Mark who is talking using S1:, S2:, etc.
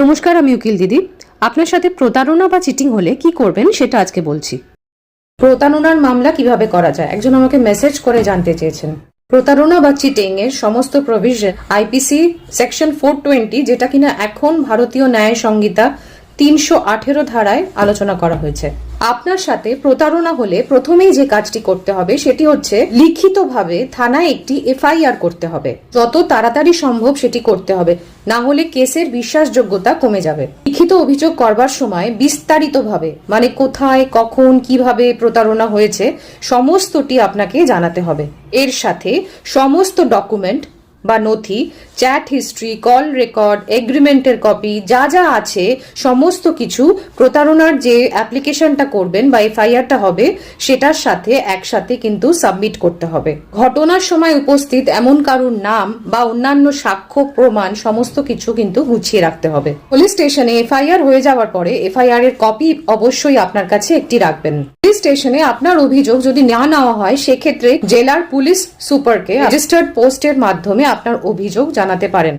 S1: নমস্কার, আমি উকিল দিদি। আপনার সাথে প্রতারণা বা চিটিং হলে কি করবেন সেটা আজকে বলছি। প্রতারণার মামলা কিভাবে করা যায়, একজন আমাকে মেসেজ করে জানতে চেয়েছেন। প্রতারণা বা চিটিং এর সমস্ত প্রভিশন আইপিসি সেকশন 420, যেটা কিনা এখন ভারতীয় ন্যায় সংহিতা 318 ধারায় আলোচনা করা হয়েছে। আপনার সাথে প্রতারণা হলে প্রথমেই যে কাজটি করতে হবে সেটি হচ্ছে লিখিতভাবে থানায় একটি এফআইআর করতে হবে। যত তাড়াতাড়ি সম্ভব সেটি করতে হবে, না হলে কেসের বিশ্বাসযোগ্যতা কমে যাবে। লিখিত অভিযোগ করবার সময় বিস্তারিতভাবে, মানে কোথায়, কখন, কিভাবে প্রতারণা হয়েছে সমস্তটি আপনাকে জানাতে হবে। এর সাথে সমস্ত ডকুমেন্ট বা নথি, চ্যাট হিস্ট্রি, কল রেকর্ড, এগ্রিমেন্টের কপি, যা যা আছে সমস্ত কিছু প্রতারণার যে অ্যাপ্লিকেশনটা করবেন বা এফআইআরটা হবে সেটার সাথে একসাথে কিন্তু সাবমিট করতে হবে। ঘটনার সময় উপস্থিত এমন কারুর নাম বা অন্যান্য সাক্ষ্য প্রমাণ সমস্ত কিছু কিন্তু গুছিয়ে রাখতে হবে। পুলিশ স্টেশনে এফআইআর হয়ে যাওয়ার পরে এফআইআর এর কপি অবশ্যই আপনার কাছে একটি রাখবেন। পুলিশ স্টেশনে আপনার অভিযোগ যদি না নেওয়া হয় সেক্ষেত্রে জেলার পুলিশ সুপারকে রেজিস্টার্ড পোস্টের মাধ্যমে আপনার অভিযোগ জানাতে পারেন।